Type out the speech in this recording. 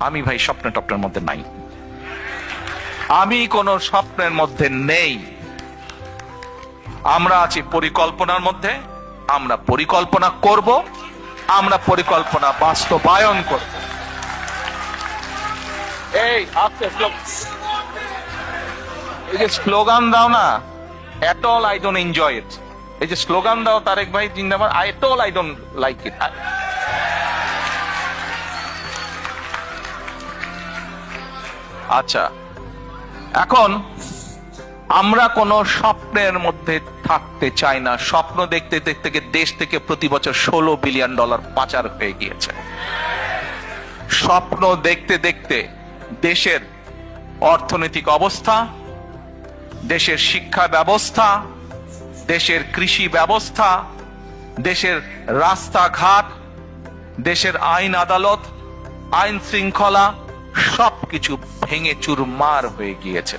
আমি ভাই স্বপ্ন টপ্নের মধ্যে নাই, আমি কোন স্বপ্নের মধ্যে নেই। আমরা আছি পরিকল্পনার মধ্যে, আমরা পরিকল্পনা করব, আমরা পরিকল্পনা বাস্তবায়ন করব। এই যে স্লোগান দাও না, at all I don't enjoy it. এই যে স্লোগান দাও তারেক ভাই জিন্দাবাদ, at all I don't like it. আচ্ছা, এখন আমরা কোন স্বপ্নের মধ্যে থাকতে চাই না। স্বপ্ন দেখতে দেখতে দেশ থেকে প্রতি বছর $16 বিলিয়ন পাচার হয়ে গিয়েছে। স্বপ্ন দেখতে দেখতে দেশের অর্থনৈতিক অবস্থা, দেশের শিক্ষা ব্যবস্থা, দেশের কৃষি ব্যবস্থা, দেশের রাস্তাঘাট, দেশের আইন আদালত, আইন শৃঙ্খলা সবকিছু ভেঙে চুরমার হয়ে গিয়েছে।